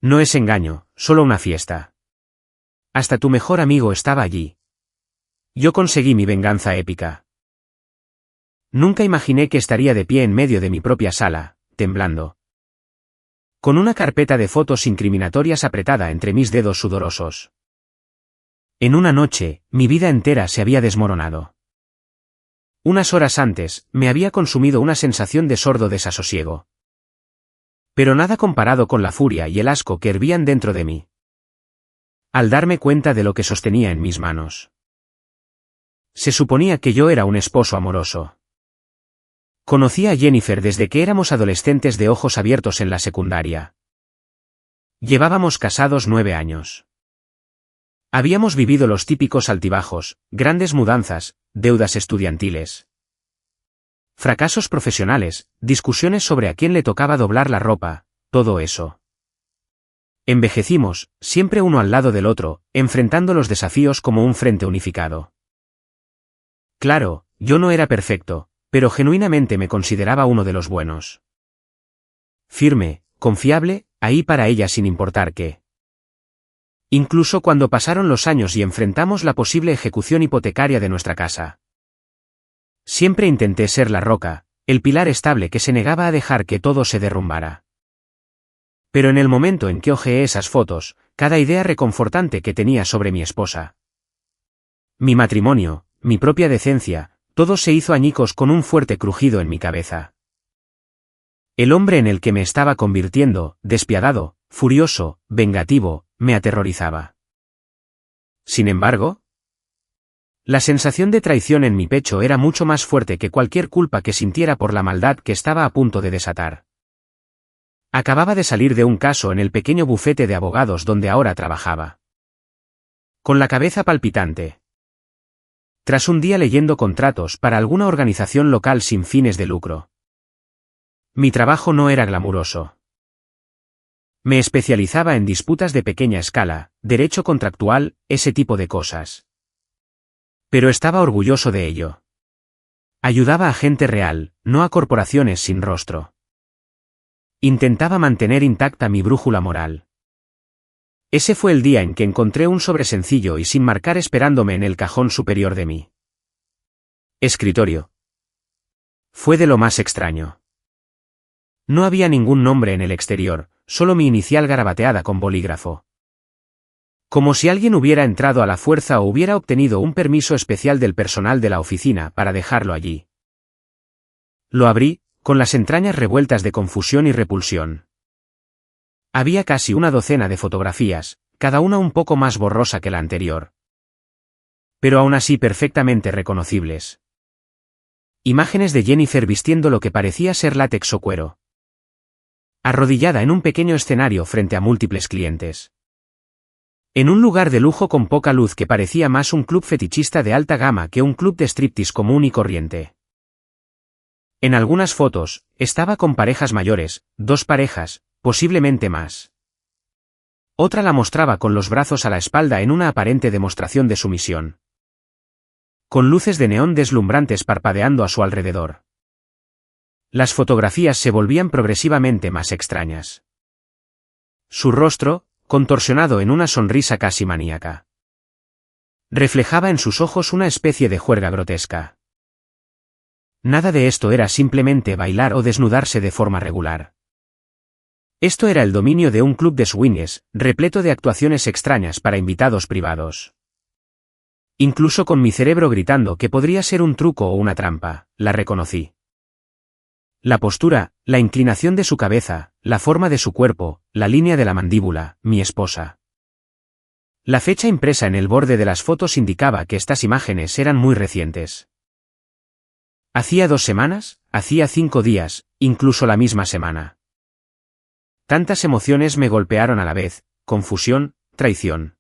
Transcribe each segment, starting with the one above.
No es engaño, solo una fiesta. Hasta tu mejor amigo estaba allí. Yo conseguí mi venganza épica. Nunca imaginé que estaría de pie en medio de mi propia sala, temblando. Con una carpeta de fotos incriminatorias apretada entre mis dedos sudorosos. En una noche, mi vida entera se había desmoronado. Unas horas antes, me había consumido una sensación de sordo desasosiego. Pero nada comparado con la furia y el asco que hervían dentro de mí. Al darme cuenta de lo que sostenía en mis manos. Se suponía que yo era un esposo amoroso. Conocí a Jennifer desde que éramos adolescentes de ojos abiertos en la secundaria. Llevábamos casados 9 años. Habíamos vivido los típicos altibajos, grandes mudanzas, deudas estudiantiles. Fracasos profesionales, discusiones sobre a quién le tocaba doblar la ropa, todo eso. Envejecimos, siempre uno al lado del otro, enfrentando los desafíos como un frente unificado. Claro, yo no era perfecto, pero genuinamente me consideraba uno de los buenos. Firme, confiable, ahí para ella sin importar qué. Incluso cuando pasaron los años y enfrentamos la posible ejecución hipotecaria de nuestra casa. Siempre intenté ser la roca, el pilar estable que se negaba a dejar que todo se derrumbara. Pero en el momento en que hojeé esas fotos, cada idea reconfortante que tenía sobre mi esposa. Mi matrimonio, mi propia decencia, todo se hizo añicos con un fuerte crujido en mi cabeza. El hombre en el que me estaba convirtiendo, despiadado, furioso, vengativo, me aterrorizaba. Sin embargo, la sensación de traición en mi pecho era mucho más fuerte que cualquier culpa que sintiera por la maldad que estaba a punto de desatar. Acababa de salir de un caso en el pequeño bufete de abogados donde ahora trabajaba. Con la cabeza palpitante. Tras un día leyendo contratos para alguna organización local sin fines de lucro. Mi trabajo no era glamuroso. Me especializaba en disputas de pequeña escala, derecho contractual, ese tipo de cosas. Pero estaba orgulloso de ello. Ayudaba a gente real, no a corporaciones sin rostro. Intentaba mantener intacta mi brújula moral. Ese fue el día en que encontré un sobre sencillo y sin marcar esperándome en el cajón superior de mi escritorio. Fue de lo más extraño. No había ningún nombre en el exterior, solo mi inicial garabateada con bolígrafo. Como si alguien hubiera entrado a la fuerza o hubiera obtenido un permiso especial del personal de la oficina para dejarlo allí. Lo abrí, con las entrañas revueltas de confusión y repulsión. Había casi una docena de fotografías, cada una un poco más borrosa que la anterior. Pero aún así perfectamente reconocibles. Imágenes de Jennifer vistiendo lo que parecía ser látex o cuero. Arrodillada en un pequeño escenario frente a múltiples clientes. En un lugar de lujo con poca luz que parecía más un club fetichista de alta gama que un club de striptease común y corriente. En algunas fotos, estaba con parejas mayores, 2 parejas, posiblemente más. Otra la mostraba con los brazos a la espalda en una aparente demostración de sumisión. Con luces de neón deslumbrantes parpadeando a su alrededor. Las fotografías se volvían progresivamente más extrañas. Su rostro, contorsionado en una sonrisa casi maníaca. Reflejaba en sus ojos una especie de juerga grotesca. Nada de esto era simplemente bailar o desnudarse de forma regular. Esto era el dominio de un club de swingers, repleto de actuaciones extrañas para invitados privados. Incluso con mi cerebro gritando que podría ser un truco o una trampa, la reconocí. La postura, la inclinación de su cabeza, la forma de su cuerpo, la línea de la mandíbula, mi esposa. La fecha impresa en el borde de las fotos indicaba que estas imágenes eran muy recientes. Hacía 2 semanas, hacía 5 días, incluso la misma semana. Tantas emociones me golpearon a la vez, confusión, traición.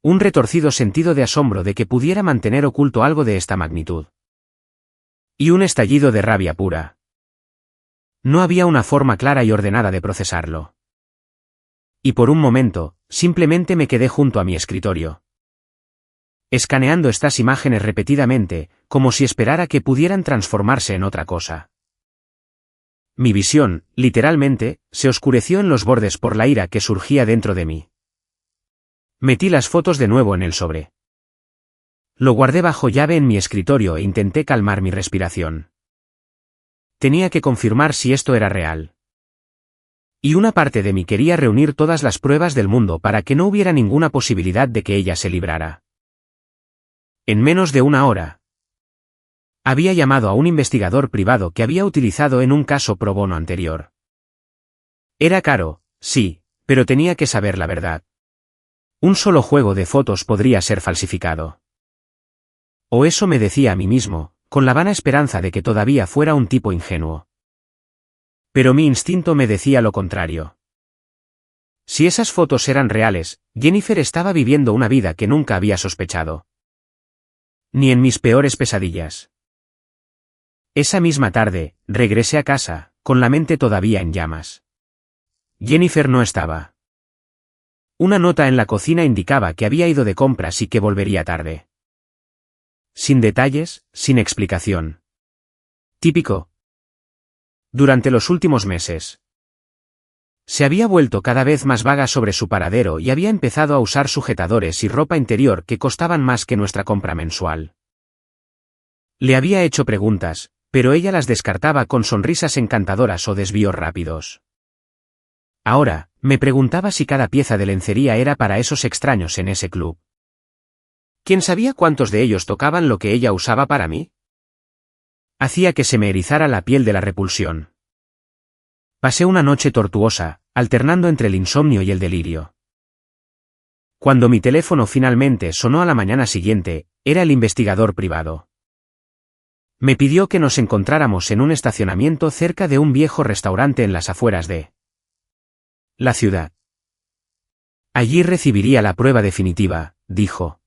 Un retorcido sentido de asombro de que pudiera mantener oculto algo de esta magnitud. Y un estallido de rabia pura. No había una forma clara y ordenada de procesarlo. Y por un momento, simplemente me quedé junto a mi escritorio. Escaneando estas imágenes repetidamente, como si esperara que pudieran transformarse en otra cosa. Mi visión, literalmente, se oscureció en los bordes por la ira que surgía dentro de mí. Metí las fotos de nuevo en el sobre. Lo guardé bajo llave en mi escritorio e intenté calmar mi respiración. Tenía que confirmar si esto era real. Y una parte de mí quería reunir todas las pruebas del mundo para que no hubiera ninguna posibilidad de que ella se librara. En menos de una hora, había llamado a un investigador privado que había utilizado en un caso pro bono anterior. Era caro, sí, pero tenía que saber la verdad. Un solo juego de fotos podría ser falsificado. O eso me decía a mí mismo, con la vana esperanza de que todavía fuera un tipo ingenuo. Pero mi instinto me decía lo contrario. Si esas fotos eran reales, Jennifer estaba viviendo una vida que nunca había sospechado. Ni en mis peores pesadillas. Esa misma tarde, regresé a casa, con la mente todavía en llamas. Jennifer no estaba. Una nota en la cocina indicaba que había ido de compras y que volvería tarde. Sin detalles, sin explicación. Típico. Durante los últimos meses, se había vuelto cada vez más vaga sobre su paradero y había empezado a usar sujetadores y ropa interior que costaban más que nuestra compra mensual. Le había hecho preguntas, pero ella las descartaba con sonrisas encantadoras o desvíos rápidos. Ahora, me preguntaba si cada pieza de lencería era para esos extraños en ese club. ¿Quién sabía cuántos de ellos tocaban lo que ella usaba para mí? Hacía que se me erizara la piel de la repulsión. Pasé una noche tortuosa, alternando entre el insomnio y el delirio. Cuando mi teléfono finalmente sonó a la mañana siguiente, era el investigador privado. Me pidió que nos encontráramos en un estacionamiento cerca de un viejo restaurante en las afueras de la ciudad. Allí recibiría la prueba definitiva, dijo.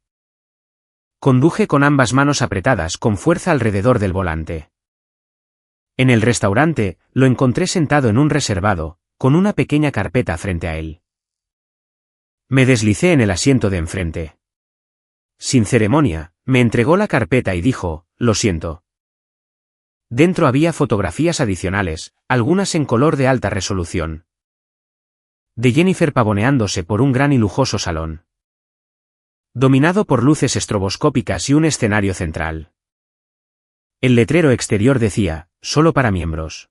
Conduje con ambas manos apretadas con fuerza alrededor del volante. En el restaurante, lo encontré sentado en un reservado, con una pequeña carpeta frente a él. Me deslicé en el asiento de enfrente. Sin ceremonia, me entregó la carpeta y dijo, lo siento. Dentro había fotografías adicionales, algunas en color de alta resolución. De Jennifer pavoneándose por un gran y lujoso salón. Dominado por luces estroboscópicas y un escenario central. El letrero exterior decía, solo para miembros.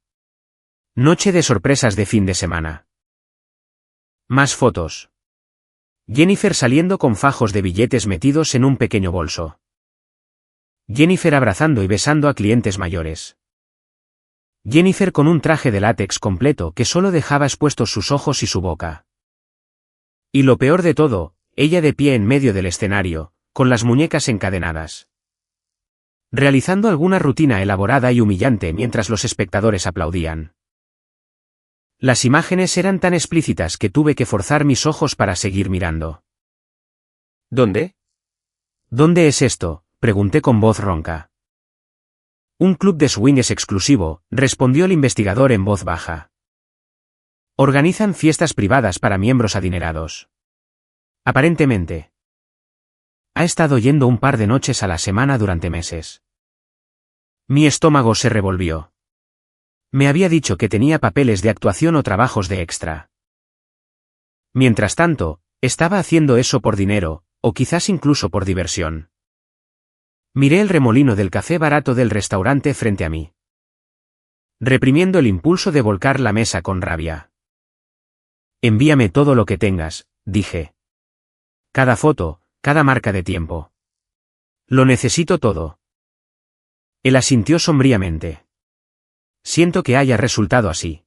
Noche de sorpresas de fin de semana. Más fotos. Jennifer saliendo con fajos de billetes metidos en un pequeño bolso. Jennifer abrazando y besando a clientes mayores. Jennifer con un traje de látex completo que solo dejaba expuestos sus ojos y su boca. Y lo peor de todo, ella de pie en medio del escenario, con las muñecas encadenadas. Realizando alguna rutina elaborada y humillante mientras los espectadores aplaudían. Las imágenes eran tan explícitas que tuve que forzar mis ojos para seguir mirando. ¿Dónde? ¿Dónde es esto?, pregunté con voz ronca. Un club de swing es exclusivo, respondió el investigador en voz baja. Organizan fiestas privadas para miembros adinerados. Aparentemente. Ha estado yendo un par de noches a la semana durante meses. Mi estómago se revolvió. Me había dicho que tenía papeles de actuación o trabajos de extra. Mientras tanto, estaba haciendo eso por dinero, o quizás incluso por diversión. Miré el remolino del café barato del restaurante frente a mí. Reprimiendo el impulso de volcar la mesa con rabia. Envíame todo lo que tengas, dije. Cada foto, cada marca de tiempo. Lo necesito todo. Él asintió sombríamente. Siento que haya resultado así.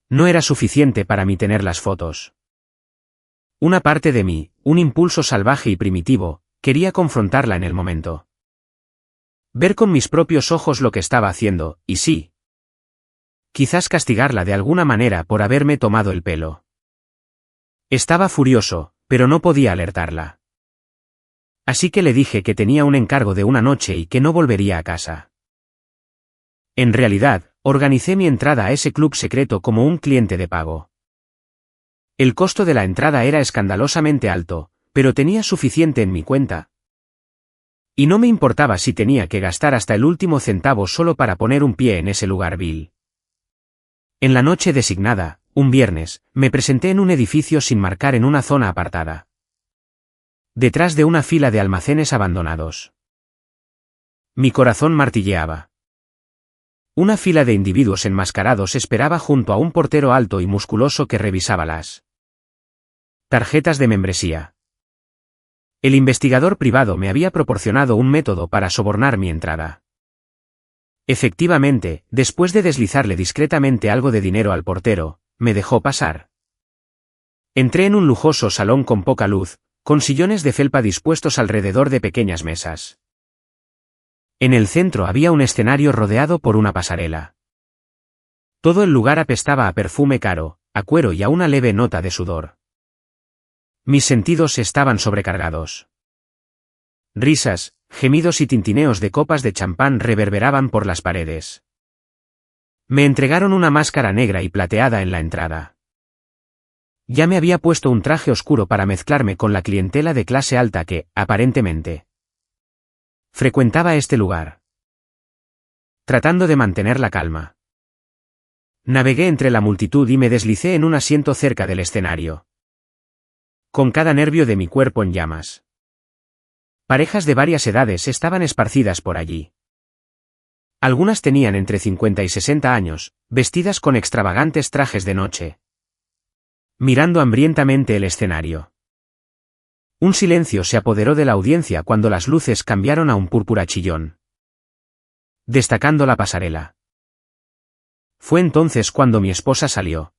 No era suficiente para mí tener las fotos. Una parte de mí, un impulso salvaje y primitivo, quería confrontarla en el momento. Ver con mis propios ojos lo que estaba haciendo, y sí. Quizás castigarla de alguna manera por haberme tomado el pelo. Estaba furioso, pero no podía alertarla. Así que le dije que tenía un encargo de una noche y que no volvería a casa. En realidad, organicé mi entrada a ese club secreto como un cliente de pago. El costo de la entrada era escandalosamente alto, pero tenía suficiente en mi cuenta. Y no me importaba si tenía que gastar hasta el último centavo solo para poner un pie en ese lugar vil. En la noche designada, un viernes, me presenté en un edificio sin marcar en una zona apartada. Detrás de una fila de almacenes abandonados. Mi corazón martilleaba. Una fila de individuos enmascarados esperaba junto a un portero alto y musculoso que revisaba las tarjetas de membresía. El investigador privado me había proporcionado un método para sobornar mi entrada. Efectivamente, después de deslizarle discretamente algo de dinero al portero, me dejó pasar. Entré en un lujoso salón con poca luz, con sillones de felpa dispuestos alrededor de pequeñas mesas. En el centro había un escenario rodeado por una pasarela. Todo el lugar apestaba a perfume caro, a cuero y a una leve nota de sudor. Mis sentidos estaban sobrecargados. Risas, gemidos y tintineos de copas de champán reverberaban por las paredes. Me entregaron una máscara negra y plateada en la entrada. Ya me había puesto un traje oscuro para mezclarme con la clientela de clase alta que, aparentemente, frecuentaba este lugar. Tratando de mantener la calma, navegué entre la multitud y me deslicé en un asiento cerca del escenario, con cada nervio de mi cuerpo en llamas. Parejas de varias edades estaban esparcidas por allí. Algunas tenían entre 50 y 60 años, vestidas con extravagantes trajes de noche, mirando hambrientamente el escenario. Un silencio se apoderó de la audiencia cuando las luces cambiaron a un púrpura chillón, destacando la pasarela. Fue entonces cuando mi esposa salió,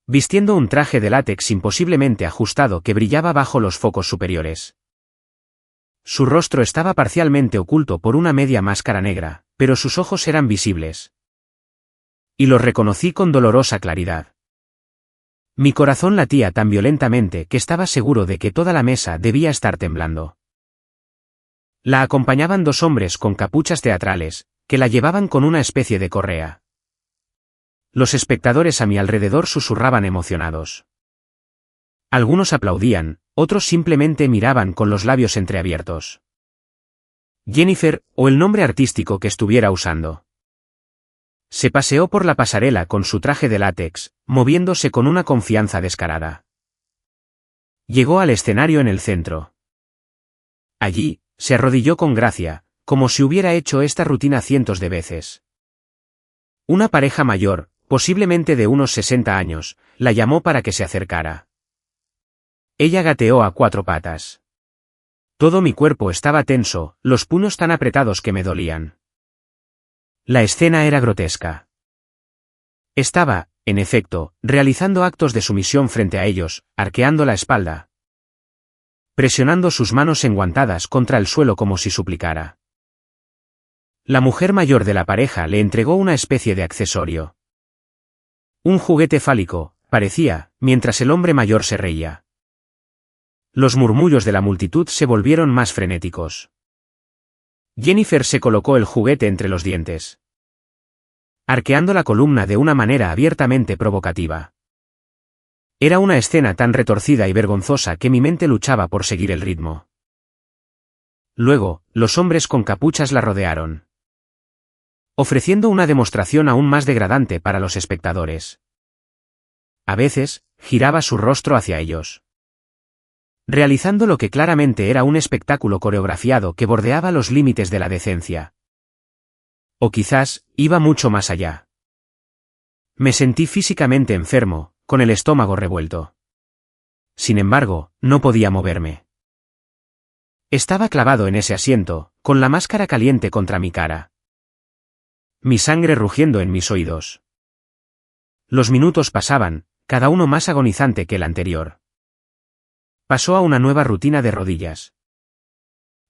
vistiendo un traje de látex imposiblemente ajustado que brillaba bajo los focos superiores. Su rostro estaba parcialmente oculto por una media máscara negra, pero sus ojos eran visibles. Y los reconocí con dolorosa claridad. Mi corazón latía tan violentamente que estaba seguro de que toda la mesa debía estar temblando. La acompañaban dos hombres con capuchas teatrales, que la llevaban con una especie de correa. Los espectadores a mi alrededor susurraban emocionados. Algunos aplaudían, otros simplemente miraban con los labios entreabiertos. Jennifer, o el nombre artístico que estuviera usando. Se paseó por la pasarela con su traje de látex, moviéndose con una confianza descarada. Llegó al escenario en el centro. Allí, se arrodilló con gracia, como si hubiera hecho esta rutina cientos de veces. Una pareja mayor, posiblemente de unos 60 años, la llamó para que se acercara. Ella gateó a cuatro patas. Todo mi cuerpo estaba tenso, los puños tan apretados que me dolían. La escena era grotesca. Estaba, en efecto, realizando actos de sumisión frente a ellos, arqueando la espalda, presionando sus manos enguantadas contra el suelo como si suplicara. La mujer mayor de la pareja le entregó una especie de accesorio. Un juguete fálico, parecía, mientras el hombre mayor se reía. Los murmullos de la multitud se volvieron más frenéticos. Jennifer se colocó el juguete entre los dientes, arqueando la columna de una manera abiertamente provocativa. Era una escena tan retorcida y vergonzosa que mi mente luchaba por seguir el ritmo. Luego, los hombres con capuchas la rodearon, ofreciendo una demostración aún más degradante para los espectadores. A veces, giraba su rostro hacia ellos, realizando lo que claramente era un espectáculo coreografiado que bordeaba los límites de la decencia. O quizás, iba mucho más allá. Me sentí físicamente enfermo, con el estómago revuelto. Sin embargo, no podía moverme. Estaba clavado en ese asiento, con la máscara caliente contra mi cara, mi sangre rugiendo en mis oídos. Los minutos pasaban, cada uno más agonizante que el anterior. Pasó a una nueva rutina de rodillas,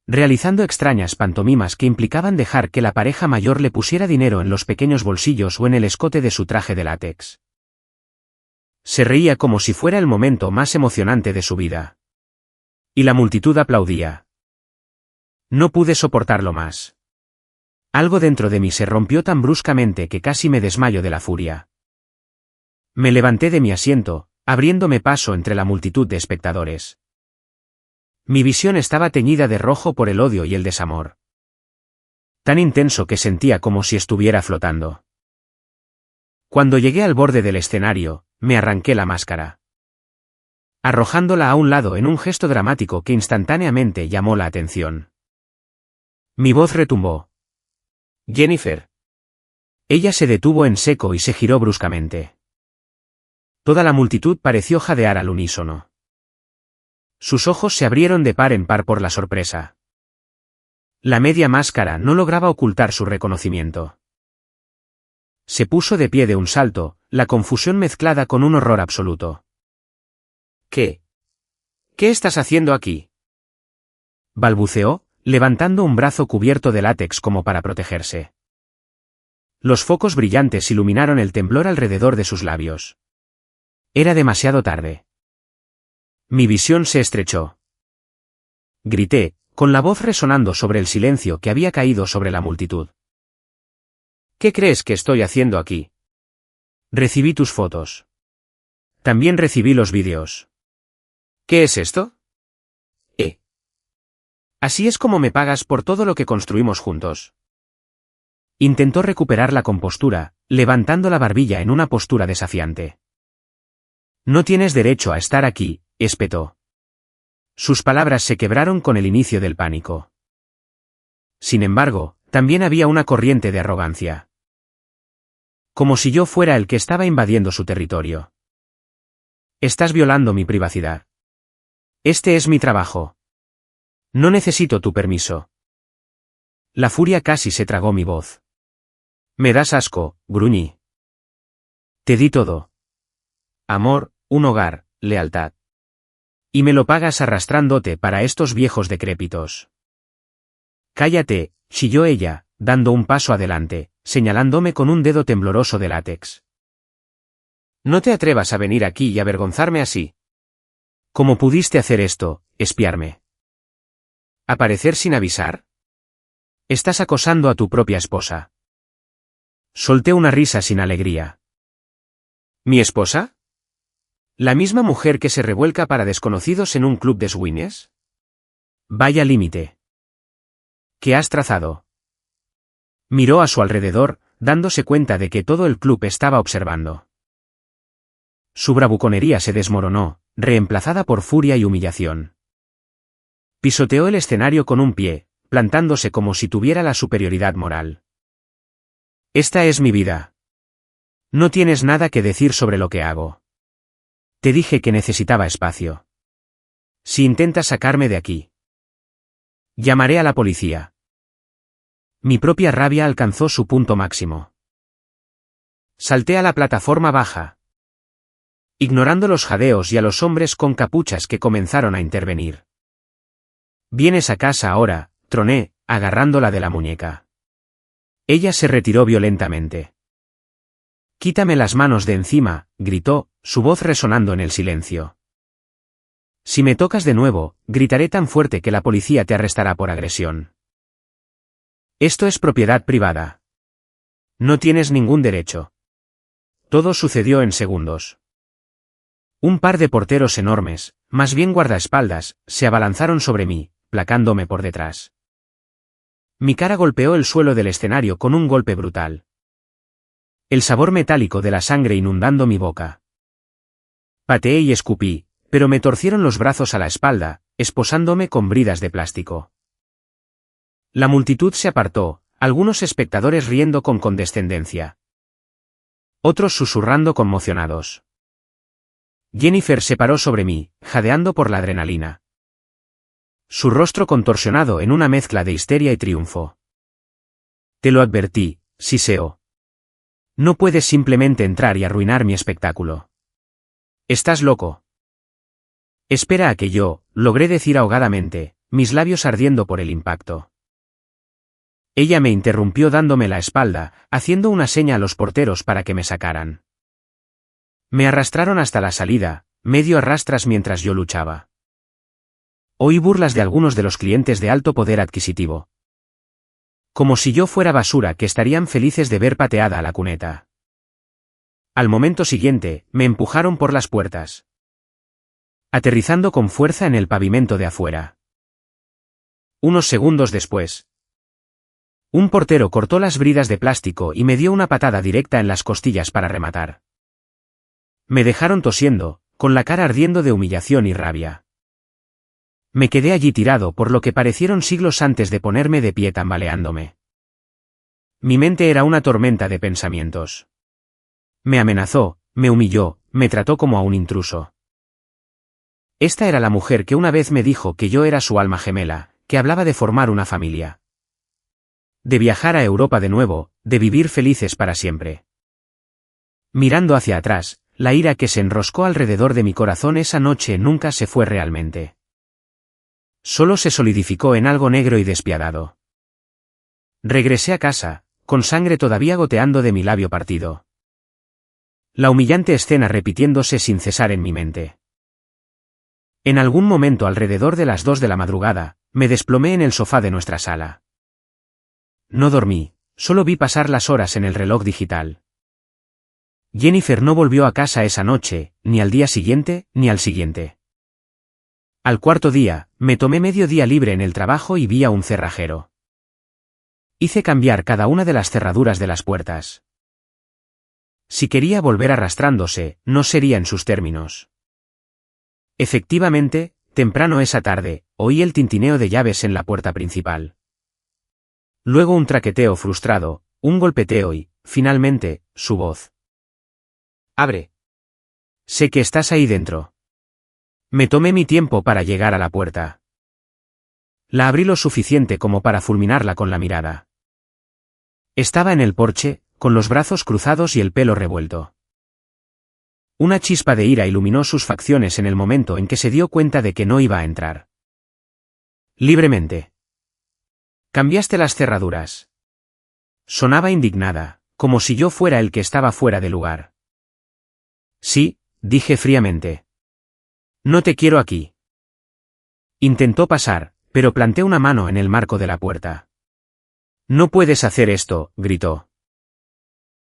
realizando extrañas pantomimas que implicaban dejar que la pareja mayor le pusiera dinero en los pequeños bolsillos o en el escote de su traje de látex. Se reía como si fuera el momento más emocionante de su vida. Y la multitud aplaudía. No pude soportarlo más. Algo dentro de mí se rompió tan bruscamente que casi me desmayo de la furia. Me levanté de mi asiento, abriéndome paso entre la multitud de espectadores. Mi visión estaba teñida de rojo por el odio y el desamor, tan intenso que sentía como si estuviera flotando. Cuando llegué al borde del escenario, me arranqué la máscara, arrojándola a un lado en un gesto dramático que instantáneamente llamó la atención. Mi voz retumbó. «Jennifer». Ella se detuvo en seco y se giró bruscamente. Toda la multitud pareció jadear al unísono. Sus ojos se abrieron de par en par por la sorpresa. La media máscara no lograba ocultar su reconocimiento. Se puso de pie de un salto, la confusión mezclada con un horror absoluto. «¿Qué? ¿Qué estás haciendo aquí?», balbuceó, levantando un brazo cubierto de látex como para protegerse. Los focos brillantes iluminaron el temblor alrededor de sus labios. Era demasiado tarde. Mi visión se estrechó. Grité, con la voz resonando sobre el silencio que había caído sobre la multitud. «¿Qué crees que estoy haciendo aquí? Recibí tus fotos. También recibí los vídeos». «¿Qué es esto?». «Así es como me pagas por todo lo que construimos juntos». Intentó recuperar la compostura, levantando la barbilla en una postura desafiante. «No tienes derecho a estar aquí», espetó. Sus palabras se quebraron con el inicio del pánico. Sin embargo, también había una corriente de arrogancia. Como si yo fuera el que estaba invadiendo su territorio. «Estás violando mi privacidad. Este es mi trabajo. No necesito tu permiso». La furia casi se tragó mi voz. «Me das asco», gruñí. «Te di todo. Amor, un hogar, lealtad. Y me lo pagas arrastrándote para estos viejos decrépitos». «Cállate», chilló ella, dando un paso adelante, señalándome con un dedo tembloroso de látex. «No te atrevas a venir aquí y avergonzarme así. ¿Cómo pudiste hacer esto, espiarme? ¿Aparecer sin avisar? Estás acosando a tu propia esposa». Solté una risa sin alegría. «¿Mi esposa? ¿La misma mujer que se revuelca para desconocidos en un club de swingers? Vaya límite. ¿Qué has trazado?». Miró a su alrededor, dándose cuenta de que todo el club estaba observando. Su bravuconería se desmoronó, reemplazada por furia y humillación. Pisoteó el escenario con un pie, plantándose como si tuviera la superioridad moral. «Esta es mi vida. No tienes nada que decir sobre lo que hago. Te dije que necesitaba espacio. Si intentas sacarme de aquí, llamaré a la policía». Mi propia rabia alcanzó su punto máximo. Salté a la plataforma baja, ignorando los jadeos y a los hombres con capuchas que comenzaron a intervenir. «Vienes a casa ahora», troné, agarrándola de la muñeca. Ella se retiró violentamente. «Quítame las manos de encima», gritó, su voz resonando en el silencio. «Si me tocas de nuevo, gritaré tan fuerte que la policía te arrestará por agresión. Esto es propiedad privada. No tienes ningún derecho». Todo sucedió en segundos. Un par de porteros enormes, más bien guardaespaldas, se abalanzaron sobre mí, placándome por detrás. Mi cara golpeó el suelo del escenario con un golpe brutal. El sabor metálico de la sangre inundando mi boca. Pateé y escupí, pero me torcieron los brazos a la espalda, esposándome con bridas de plástico. La multitud se apartó, algunos espectadores riendo con condescendencia. Otros susurrando conmocionados. Jennifer se paró sobre mí, jadeando por la adrenalina. Su rostro contorsionado en una mezcla de histeria y triunfo. «Te lo advertí», siseó. «No puedes simplemente entrar y arruinar mi espectáculo. Estás loco». «Espera a que yo», logré decir ahogadamente, mis labios ardiendo por el impacto. Ella me interrumpió dándome la espalda, haciendo una seña a los porteros para que me sacaran. Me arrastraron hasta la salida, medio a rastras mientras yo luchaba. Oí burlas de algunos de los clientes de alto poder adquisitivo. Como si yo fuera basura que estarían felices de ver pateada a la cuneta. Al momento siguiente, me empujaron por las puertas, aterrizando con fuerza en el pavimento de afuera. Unos segundos después, Un portero cortó las bridas de plástico y me dio una patada directa en las costillas para rematar. Me dejaron tosiendo, con la cara ardiendo de humillación y rabia. Me quedé allí tirado por lo que parecieron siglos antes de ponerme de pie tambaleándome. Mi mente era una tormenta de pensamientos. Me amenazó, me humilló, me trató como a un intruso. Esta era la mujer que una vez me dijo que yo era su alma gemela, que hablaba de formar una familia. De viajar a Europa de nuevo, de vivir felices para siempre. Mirando hacia atrás, la ira que se enroscó alrededor de mi corazón esa noche nunca se fue realmente. Solo se solidificó en algo negro y despiadado. Regresé a casa, con sangre todavía goteando de mi labio partido. La humillante escena repitiéndose sin cesar en mi mente. En algún momento alrededor de las 2 de la madrugada, me desplomé en el sofá de nuestra sala. No dormí, solo vi pasar las horas en el reloj digital. Jennifer no volvió a casa esa noche, ni al día siguiente, ni al siguiente. Al cuarto día, me tomé medio día libre en el trabajo y vi a un cerrajero. Hice cambiar cada una de las cerraduras de las puertas. Si quería volver arrastrándose, no sería en sus términos. Efectivamente, temprano esa tarde, oí el tintineo de llaves en la puerta principal. Luego un traqueteo frustrado, un golpeteo y, finalmente, su voz. «Abre. Sé que estás ahí dentro». Me tomé mi tiempo para llegar a la puerta. La abrí lo suficiente como para fulminarla con la mirada. Estaba en el porche, con los brazos cruzados y el pelo revuelto. Una chispa de ira iluminó sus facciones en el momento en que se dio cuenta de que no iba a entrar. Libremente. «Cambiaste las cerraduras». Sonaba indignada, como si yo fuera el que estaba fuera de lugar. «Sí», dije fríamente. «No te quiero aquí». Intentó pasar, pero planté una mano en el marco de la puerta. «No puedes hacer esto», gritó.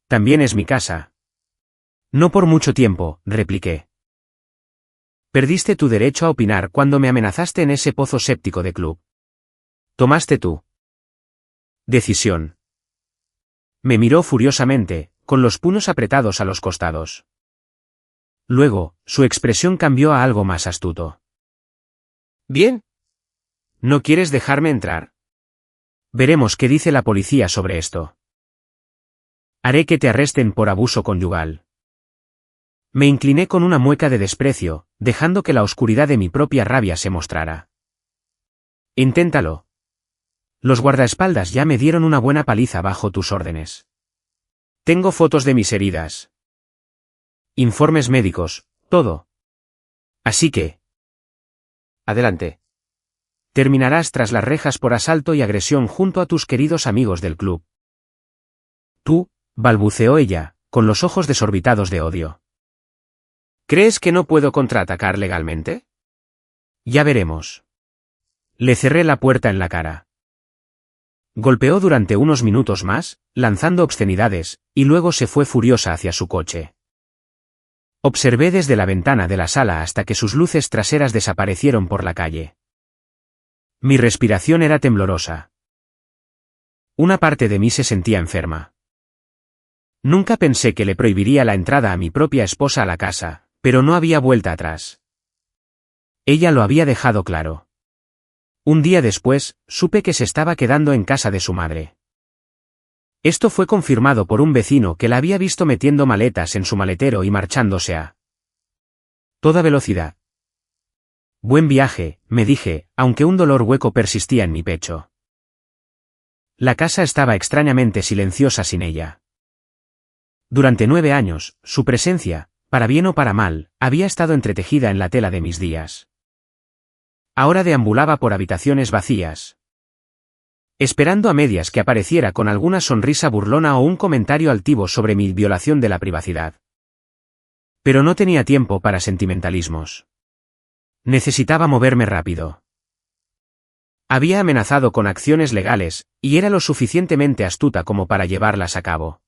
«También es mi casa». «No por mucho tiempo», repliqué. «Perdiste tu derecho a opinar cuando me amenazaste en ese pozo séptico de club. Tomaste tu decisión». Me miró furiosamente, con los puños apretados a los costados. Luego, su expresión cambió a algo más astuto. «Bien. ¿No quieres dejarme entrar? Veremos qué dice la policía sobre esto. Haré que te arresten por abuso conyugal». Me incliné con una mueca de desprecio, dejando que la oscuridad de mi propia rabia se mostrara. «Inténtalo. Los guardaespaldas ya me dieron una buena paliza bajo tus órdenes. Tengo fotos de mis heridas. Informes médicos, todo. Así que... adelante. Terminarás tras las rejas por asalto y agresión junto a tus queridos amigos del club». «Tú», balbuceó ella, con los ojos desorbitados de odio. «¿Crees que no puedo contraatacar legalmente? Ya veremos». Le cerré la puerta en la cara. Golpeó durante unos minutos más, lanzando obscenidades, y luego se fue furiosa hacia su coche. Observé desde la ventana de la sala hasta que sus luces traseras desaparecieron por la calle. Mi respiración era temblorosa. Una parte de mí se sentía enferma. Nunca pensé que le prohibiría la entrada a mi propia esposa a la casa, pero no había vuelta atrás. Ella lo había dejado claro. Un día después, supe que se estaba quedando en casa de su madre. Esto fue confirmado por un vecino que la había visto metiendo maletas en su maletero y marchándose a toda velocidad. «Buen viaje», me dije, aunque un dolor hueco persistía en mi pecho. La casa estaba extrañamente silenciosa sin ella. Durante 9 años, su presencia, para bien o para mal, había estado entretejida en la tela de mis días. Ahora deambulaba por habitaciones vacías, esperando a medias que apareciera con alguna sonrisa burlona o un comentario altivo sobre mi violación de la privacidad. Pero no tenía tiempo para sentimentalismos. Necesitaba moverme rápido. Había amenazado con acciones legales, y era lo suficientemente astuta como para llevarlas a cabo.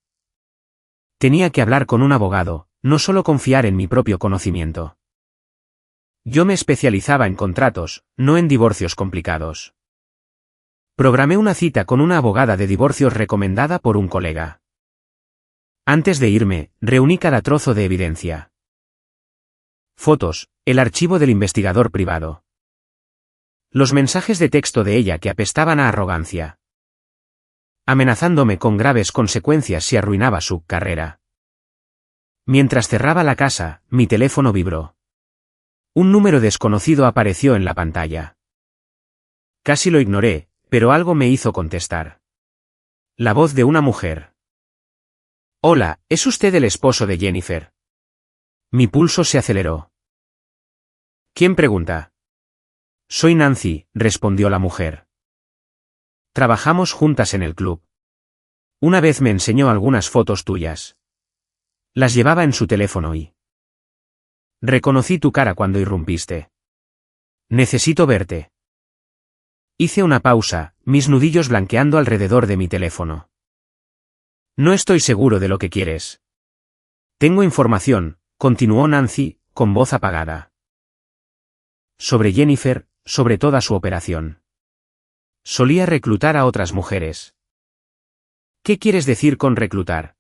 Tenía que hablar con un abogado, no solo confiar en mi propio conocimiento. Yo me especializaba en contratos, no en divorcios complicados. Programé una cita con una abogada de divorcios recomendada por un colega. Antes de irme, reuní cada trozo de evidencia. Fotos, el archivo del investigador privado. Los mensajes de texto de ella que apestaban a arrogancia. Amenazándome con graves consecuencias si arruinaba su carrera. Mientras cerraba la casa, mi teléfono vibró. Un número desconocido apareció en la pantalla. Casi lo ignoré, pero algo me hizo contestar. La voz de una mujer. Hola, ¿es usted el esposo de Jennifer? Mi pulso se aceleró. ¿Quién pregunta? Soy Nancy, respondió la mujer. Trabajamos juntas en el club. Una vez me enseñó algunas fotos tuyas. Las llevaba en su teléfono y... Reconocí tu cara cuando irrumpiste. Necesito verte. Hice una pausa, mis nudillos blanqueando alrededor de mi teléfono. No estoy seguro de lo que quieres. Tengo información, continuó Nancy, con voz apagada. Sobre Jennifer, sobre toda su operación. Solía reclutar a otras mujeres. ¿Qué quieres decir con reclutar?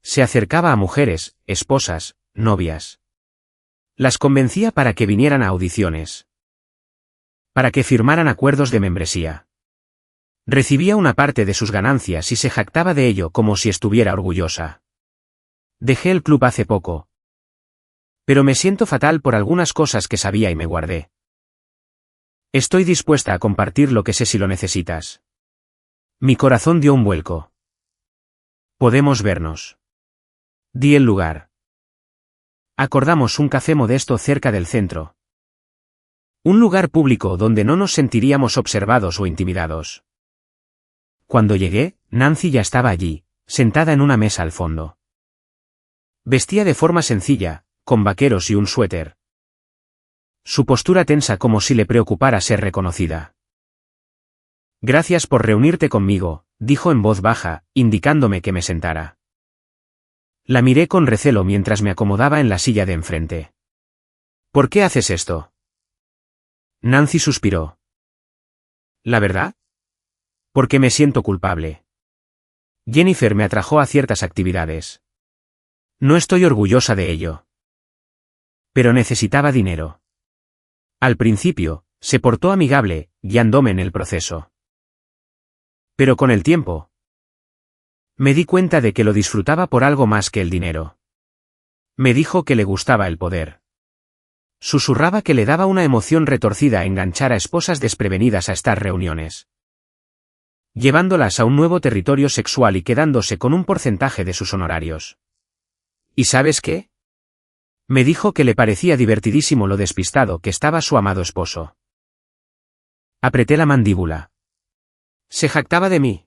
Se acercaba a mujeres, esposas, novias. Las convencía para que vinieran a audiciones. Para que firmaran acuerdos de membresía. Recibía una parte de sus ganancias y se jactaba de ello como si estuviera orgullosa. Dejé el club hace poco. Pero me siento fatal por algunas cosas que sabía y me guardé. Estoy dispuesta a compartir lo que sé si lo necesitas. Mi corazón dio un vuelco. Podemos vernos. Di el lugar. Acordamos un café modesto cerca del centro. Un lugar público donde no nos sentiríamos observados o intimidados. Cuando llegué, Nancy ya estaba allí, sentada en una mesa al fondo. Vestía de forma sencilla, con vaqueros y un suéter. Su postura tensa como si le preocupara ser reconocida. Gracias por reunirte conmigo, dijo en voz baja, indicándome que me sentara. La miré con recelo mientras me acomodaba en la silla de enfrente. ¿Por qué haces esto? Nancy suspiró. ¿La verdad? Porque me siento culpable. Jennifer me atrajo a ciertas actividades. No estoy orgullosa de ello. Pero necesitaba dinero. Al principio, se portó amigable, guiándome en el proceso. Pero con el tiempo, me di cuenta de que lo disfrutaba por algo más que el dinero. Me dijo que le gustaba el poder. Susurraba que le daba una emoción retorcida enganchar a esposas desprevenidas a estas reuniones. Llevándolas a un nuevo territorio sexual y quedándose con un porcentaje de sus honorarios. ¿Y sabes qué? Me dijo que le parecía divertidísimo lo despistado que estaba su amado esposo. Apreté la mandíbula. Se jactaba de mí.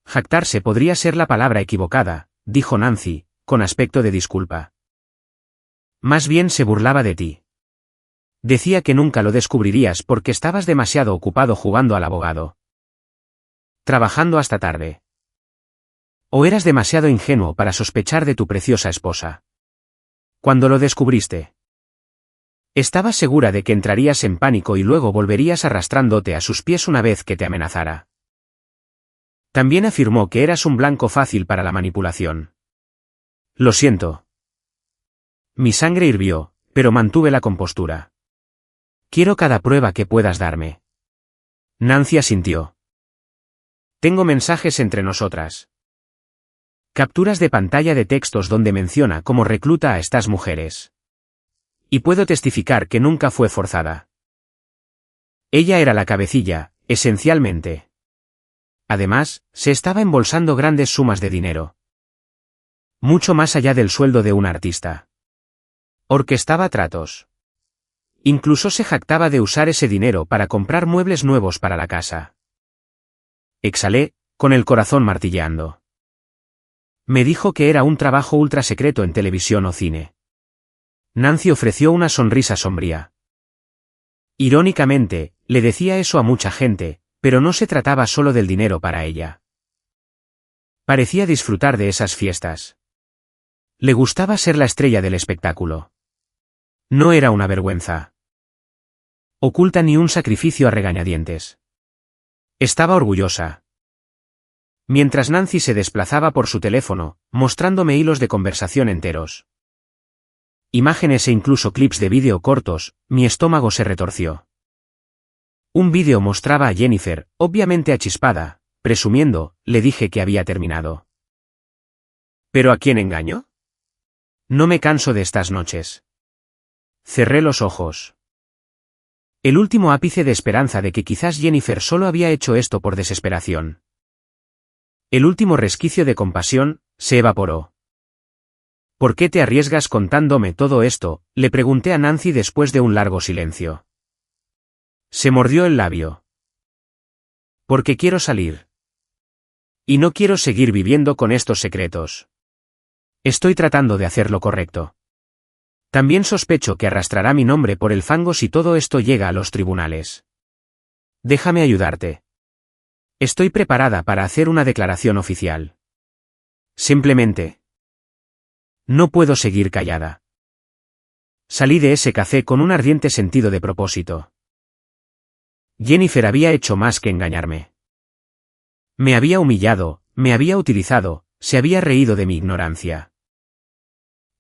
Jactarse podría ser la palabra equivocada, dijo Nancy, con aspecto de disculpa. Más bien se burlaba de ti. Decía que nunca lo descubrirías porque estabas demasiado ocupado jugando al abogado. Trabajando hasta tarde. O eras demasiado ingenuo para sospechar de tu preciosa esposa. Cuando lo descubriste, estabas segura de que entrarías en pánico y luego volverías arrastrándote a sus pies una vez que te amenazara. También afirmó que eras un blanco fácil para la manipulación. Lo siento. Mi sangre hirvió, pero mantuve la compostura. Quiero cada prueba que puedas darme. Nancy asintió. Tengo mensajes entre nosotras. Capturas de pantalla de textos donde menciona cómo recluta a estas mujeres. Y puedo testificar que nunca fue forzada. Ella era la cabecilla, esencialmente. Además, se estaba embolsando grandes sumas de dinero. Mucho más allá del sueldo de un artista. Orquestaba tratos. Incluso se jactaba de usar ese dinero para comprar muebles nuevos para la casa. Exhalé, con el corazón martilleando. Me dijo que era un trabajo ultra secreto en televisión o cine. Nancy ofreció una sonrisa sombría. Irónicamente, le decía eso a mucha gente, pero no se trataba solo del dinero para ella. Parecía disfrutar de esas fiestas. Le gustaba ser la estrella del espectáculo. No era una vergüenza oculta ni un sacrificio a regañadientes. Estaba orgullosa. Mientras Nancy se desplazaba por su teléfono, mostrándome hilos de conversación enteros. Imágenes e incluso clips de vídeo cortos, mi estómago se retorció. Un vídeo mostraba a Jennifer, obviamente achispada, presumiendo, le dije que había terminado. ¿Pero a quién engaño? No me canso de estas noches. Cerré los ojos. El último ápice de esperanza de que quizás Jennifer solo había hecho esto por desesperación. El último resquicio de compasión se evaporó. ¿Por qué te arriesgas contándome todo esto?, le pregunté a Nancy después de un largo silencio. Se mordió el labio. Porque quiero salir. Y no quiero seguir viviendo con estos secretos. Estoy tratando de hacer lo correcto. También sospecho que arrastrará mi nombre por el fango si todo esto llega a los tribunales. Déjame ayudarte. Estoy preparada para hacer una declaración oficial. Simplemente. No puedo seguir callada. Salí de ese café con un ardiente sentido de propósito. Jennifer había hecho más que engañarme. Me había humillado, me había utilizado, se había reído de mi ignorancia.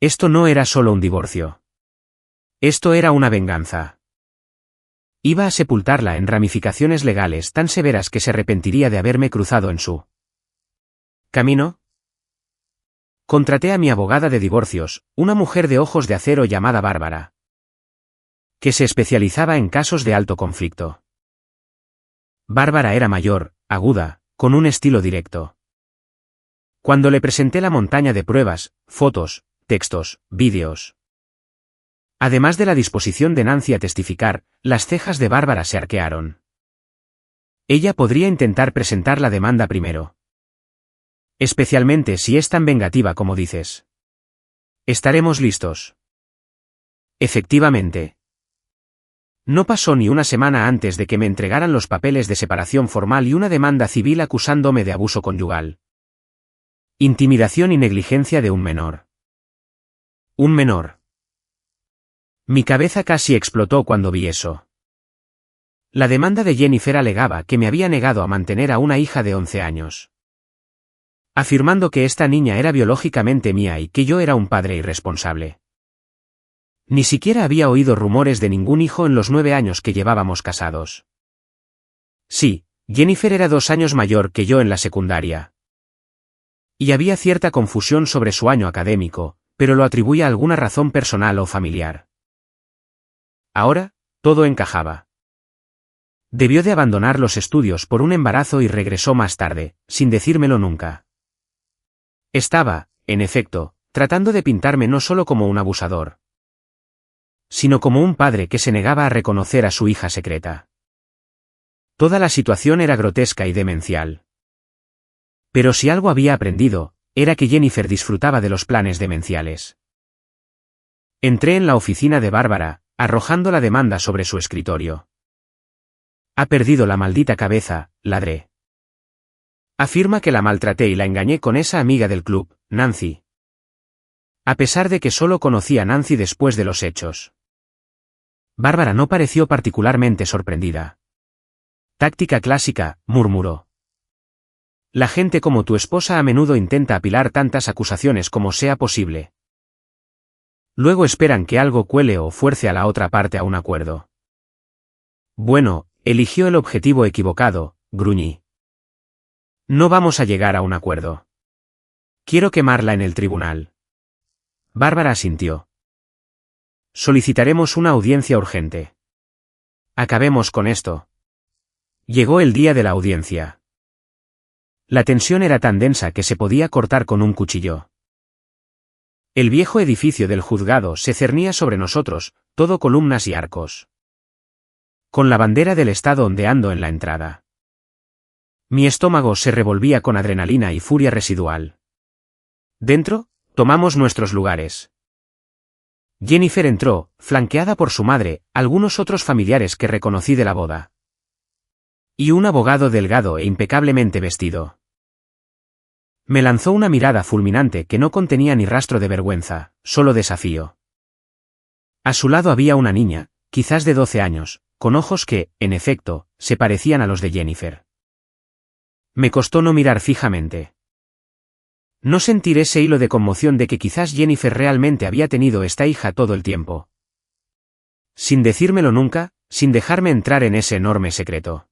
Esto no era solo un divorcio. Esto era una venganza. Iba a sepultarla en ramificaciones legales tan severas que se arrepentiría de haberme cruzado en su camino. Contraté a mi abogada de divorcios, una mujer de ojos de acero llamada Bárbara, que se especializaba en casos de alto conflicto. Bárbara era mayor, aguda, con un estilo directo. Cuando le presenté la montaña de pruebas, fotos, textos, vídeos, además de la disposición de Nancy a testificar, las cejas de Bárbara se arquearon. Ella podría intentar presentar la demanda primero. Especialmente si es tan vengativa como dices. Estaremos listos. Efectivamente. No pasó ni una semana antes de que me entregaran los papeles de separación formal y una demanda civil acusándome de abuso conyugal, intimidación y negligencia de un menor. Un menor. Mi cabeza casi explotó cuando vi eso. La demanda de Jennifer alegaba que me había negado a mantener a una hija de 11 años. Afirmando que esta niña era biológicamente mía y que yo era un padre irresponsable. Ni siquiera había oído rumores de ningún hijo en los 9 años que llevábamos casados. Sí, Jennifer era 2 años mayor que yo en la secundaria. Y había cierta confusión sobre su año académico, pero lo atribuía a alguna razón personal o familiar. Ahora, todo encajaba. Debió de abandonar los estudios por un embarazo y regresó más tarde, sin decírmelo nunca. Estaba, en efecto, tratando de pintarme no solo como un abusador, sino como un padre que se negaba a reconocer a su hija secreta. Toda la situación era grotesca y demencial. Pero si algo había aprendido, era que Jennifer disfrutaba de los planes demenciales. Entré en la oficina de Bárbara, arrojando la demanda sobre su escritorio. Ha perdido la maldita cabeza, ladré. Afirma que la maltraté y la engañé con esa amiga del club, Nancy. A pesar de que solo conocí a Nancy después de los hechos. Bárbara no pareció particularmente sorprendida. Táctica clásica, murmuró. La gente como tu esposa a menudo intenta apilar tantas acusaciones como sea posible. Luego esperan que algo cuele o fuerce a la otra parte a un acuerdo. Bueno, eligió el objetivo equivocado, gruñí. No vamos a llegar a un acuerdo. Quiero quemarla en el tribunal. Bárbara asintió. Solicitaremos una audiencia urgente. Acabemos con esto. Llegó el día de la audiencia. La tensión era tan densa que se podía cortar con un cuchillo. El viejo edificio del juzgado se cernía sobre nosotros, todo columnas y arcos, con la bandera del estado ondeando en la entrada. Mi estómago se revolvía con adrenalina y furia residual. Dentro, tomamos nuestros lugares. Jennifer entró, flanqueada por su madre, algunos otros familiares que reconocí de la boda. Y un abogado delgado e impecablemente vestido. Me lanzó una mirada fulminante que no contenía ni rastro de vergüenza, solo desafío. A su lado había una niña, quizás de 12 años, con ojos que, en efecto, se parecían a los de Jennifer. Me costó no mirar fijamente. No sentir ese hilo de conmoción de que quizás Jennifer realmente había tenido esta hija todo el tiempo. Sin decírmelo nunca, sin dejarme entrar en ese enorme secreto.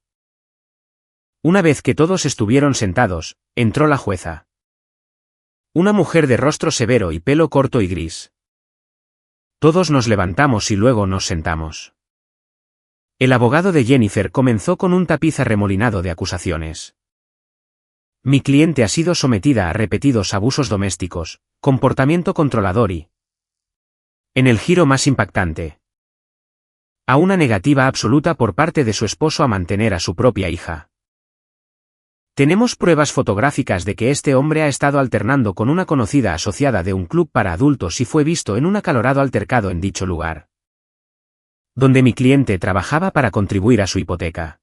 Una vez que todos estuvieron sentados, entró la jueza. Una mujer de rostro severo y pelo corto y gris. Todos nos levantamos y luego nos sentamos. El abogado de Jennifer comenzó con un tapiz arremolinado de acusaciones. Mi cliente ha sido sometida a repetidos abusos domésticos, comportamiento controlador y, en el giro más impactante, a una negativa absoluta por parte de su esposo a mantener a su propia hija. Tenemos pruebas fotográficas de que este hombre ha estado alternando con una conocida asociada de un club para adultos y fue visto en un acalorado altercado en dicho lugar, donde mi cliente trabajaba para contribuir a su hipoteca.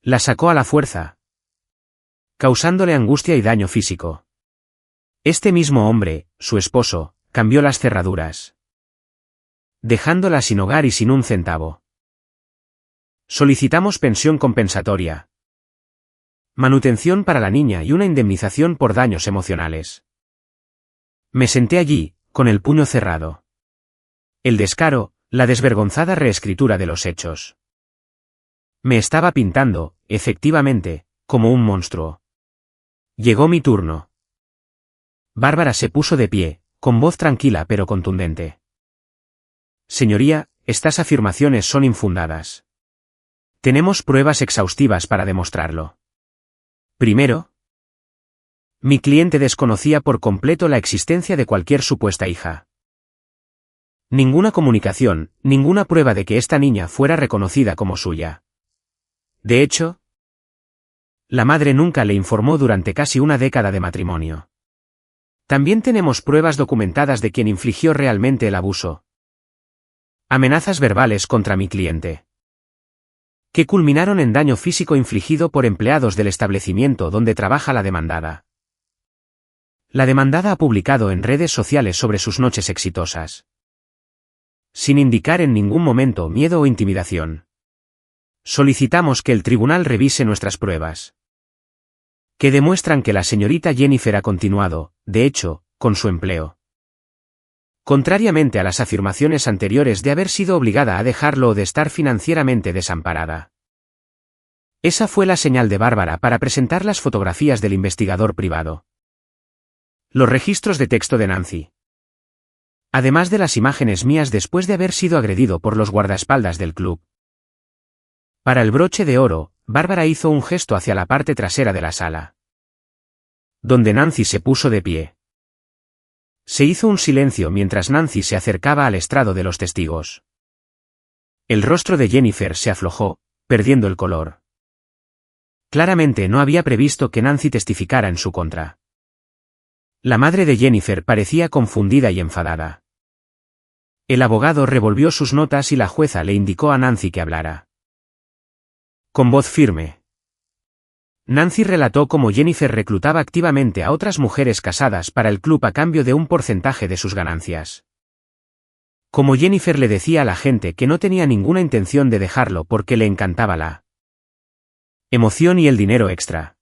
La sacó a la fuerza, causándole angustia y daño físico. Este mismo hombre, su esposo, cambió las cerraduras, dejándola sin hogar y sin un centavo. Solicitamos pensión compensatoria, manutención para la niña y una indemnización por daños emocionales. Me senté allí, con el puño cerrado. El descaro, la desvergonzada reescritura de los hechos. Me estaba pintando, efectivamente, como un monstruo. Llegó mi turno. Bárbara se puso de pie, con voz tranquila pero contundente. Señoría, estas afirmaciones son infundadas. Tenemos pruebas exhaustivas para demostrarlo. Primero, mi cliente desconocía por completo la existencia de cualquier supuesta hija. Ninguna comunicación, ninguna prueba de que esta niña fuera reconocida como suya. De hecho, la madre nunca le informó durante casi una década de matrimonio. También tenemos pruebas documentadas de quien infligió realmente el abuso. Amenazas verbales contra mi cliente, que culminaron en daño físico infligido por empleados del establecimiento donde trabaja la demandada. La demandada ha publicado en redes sociales sobre sus noches exitosas, sin indicar en ningún momento miedo o intimidación. Solicitamos que el tribunal revise nuestras pruebas, que demuestran que la señorita Jennifer ha continuado, de hecho, con su empleo, contrariamente a las afirmaciones anteriores de haber sido obligada a dejarlo o de estar financieramente desamparada. Esa fue la señal de Bárbara para presentar las fotografías del investigador privado. Los registros de texto de Nancy. Además de las imágenes mías después de haber sido agredido por los guardaespaldas del club. Para el broche de oro, Bárbara hizo un gesto hacia la parte trasera de la sala, donde Nancy se puso de pie. Se hizo un silencio mientras Nancy se acercaba al estrado de los testigos. El rostro de Jennifer se aflojó, perdiendo el color. Claramente no había previsto que Nancy testificara en su contra. La madre de Jennifer parecía confundida y enfadada. El abogado revolvió sus notas y la jueza le indicó a Nancy que hablara. Con voz firme, Nancy relató cómo Jennifer reclutaba activamente a otras mujeres casadas para el club a cambio de un porcentaje de sus ganancias. Como Jennifer le decía a la gente que no tenía ninguna intención de dejarlo porque le encantaba la emoción y el dinero extra.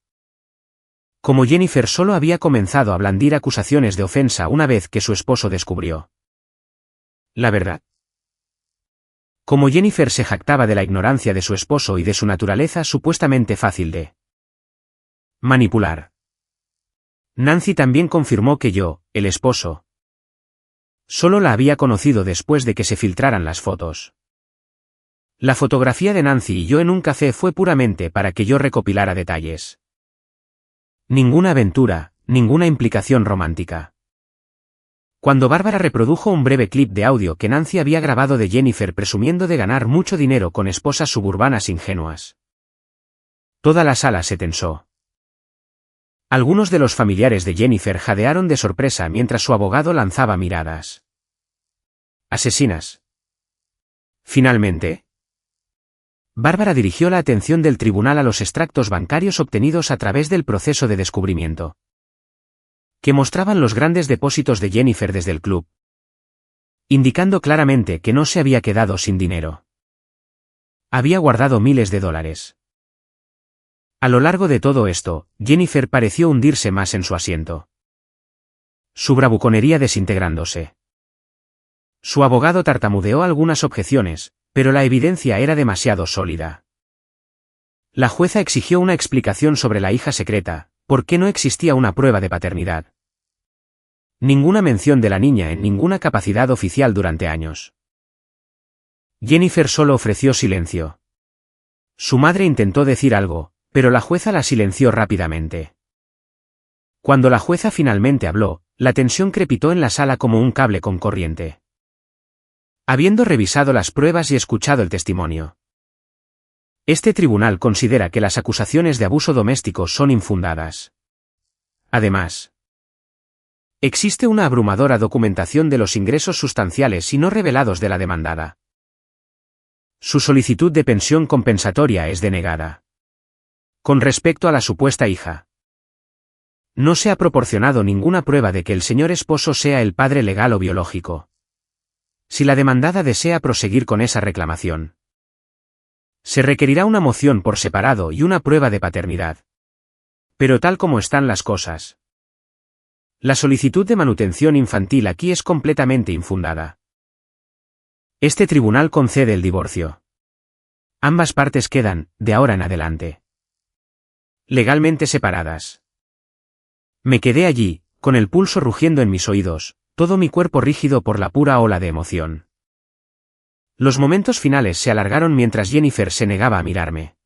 Como Jennifer solo había comenzado a blandir acusaciones de ofensa una vez que su esposo descubrió la verdad. Como Jennifer se jactaba de la ignorancia de su esposo y de su naturaleza supuestamente fácil de manipular. Nancy también confirmó que yo, el esposo, solo la había conocido después de que se filtraran las fotos. La fotografía de Nancy y yo en un café fue puramente para que yo recopilara detalles. Ninguna aventura, ninguna implicación romántica. Cuando Bárbara reprodujo un breve clip de audio que Nancy había grabado de Jennifer presumiendo de ganar mucho dinero con esposas suburbanas ingenuas, toda la sala se tensó. Algunos de los familiares de Jennifer jadearon de sorpresa mientras su abogado lanzaba miradas asesinas. Finalmente, Bárbara dirigió la atención del tribunal a los extractos bancarios obtenidos a través del proceso de descubrimiento, que mostraban los grandes depósitos de Jennifer desde el club, indicando claramente que no se había quedado sin dinero. Había guardado miles de dólares. A lo largo de todo esto, Jennifer pareció hundirse más en su asiento. Su bravuconería desintegrándose. Su abogado tartamudeó algunas objeciones, pero la evidencia era demasiado sólida. La jueza exigió una explicación sobre la hija secreta, ¿por qué no existía una prueba de paternidad? Ninguna mención de la niña en ninguna capacidad oficial durante años. Jennifer solo ofreció silencio. Su madre intentó decir algo, pero la jueza la silenció rápidamente. Cuando la jueza finalmente habló, la tensión crepitó en la sala como un cable con corriente. Habiendo revisado las pruebas y escuchado el testimonio. Este tribunal considera que las acusaciones de abuso doméstico son infundadas. Además, existe una abrumadora documentación de los ingresos sustanciales y no revelados de la demandada. Su solicitud de pensión compensatoria es denegada. Con respecto a la supuesta hija, no se ha proporcionado ninguna prueba de que el señor esposo sea el padre legal o biológico. Si la demandada desea proseguir con esa reclamación, se requerirá una moción por separado y una prueba de paternidad. Pero tal como están las cosas, la solicitud de manutención infantil aquí es completamente infundada. Este tribunal concede el divorcio. Ambas partes quedan, de ahora en adelante, legalmente separadas. Me quedé allí, con el pulso rugiendo en mis oídos, todo mi cuerpo rígido por la pura ola de emoción. Los momentos finales se alargaron mientras Jennifer se negaba a mirarme.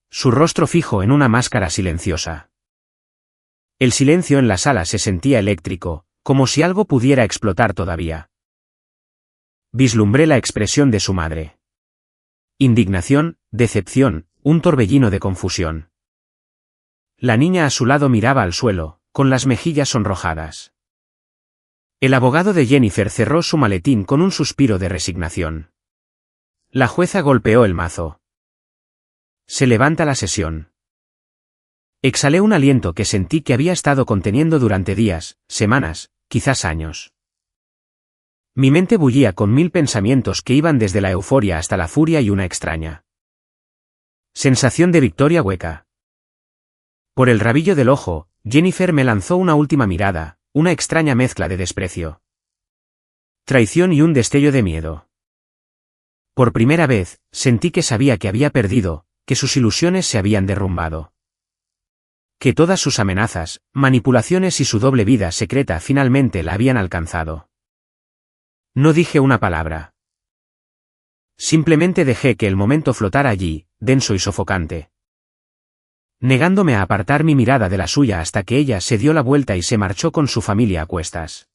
Su rostro fijo en una máscara silenciosa. El silencio en la sala se sentía eléctrico, como si algo pudiera explotar todavía. Vislumbré la expresión de su madre. Indignación, decepción, un torbellino de confusión. La niña a su lado miraba al suelo, con las mejillas sonrojadas. El abogado de Jennifer cerró su maletín con un suspiro de resignación. La jueza golpeó el mazo. Se levanta la sesión. Exhalé un aliento que sentí que había estado conteniendo durante días, semanas, quizás años. Mi mente bullía con 1000 pensamientos que iban desde la euforia hasta la furia y una extraña sensación de victoria hueca. Por el rabillo del ojo, Jennifer me lanzó una última mirada, una extraña mezcla de desprecio, traición y un destello de miedo. Por primera vez, sentí que sabía que había perdido, que sus ilusiones se habían derrumbado. Que todas sus amenazas, manipulaciones y su doble vida secreta finalmente la habían alcanzado. No dije una palabra. Simplemente dejé que el momento flotara allí, denso y sofocante, negándome a apartar mi mirada de la suya hasta que ella se dio la vuelta y se marchó con su familia a cuestas.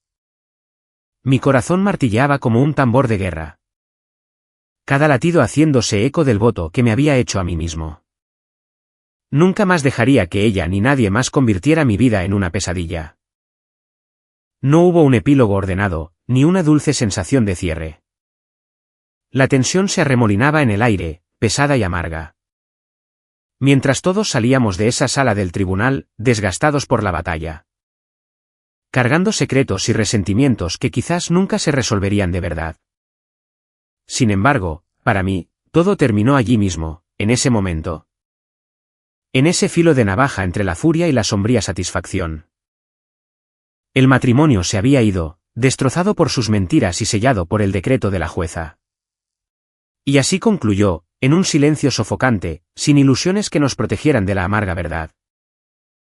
Mi corazón martilleaba como un tambor de guerra, cada latido haciéndose eco del voto que me había hecho a mí mismo. Nunca más dejaría que ella ni nadie más convirtiera mi vida en una pesadilla. No hubo un epílogo ordenado, ni una dulce sensación de cierre. La tensión se arremolinaba en el aire, pesada y amarga. Mientras todos salíamos de esa sala del tribunal, desgastados por la batalla, cargando secretos y resentimientos que quizás nunca se resolverían de verdad. Sin embargo, para mí, todo terminó allí mismo, en ese momento. En ese filo de navaja entre la furia y la sombría satisfacción. El matrimonio se había ido, destrozado por sus mentiras y sellado por el decreto de la jueza. Y así concluyó, en un silencio sofocante, sin ilusiones que nos protegieran de la amarga verdad.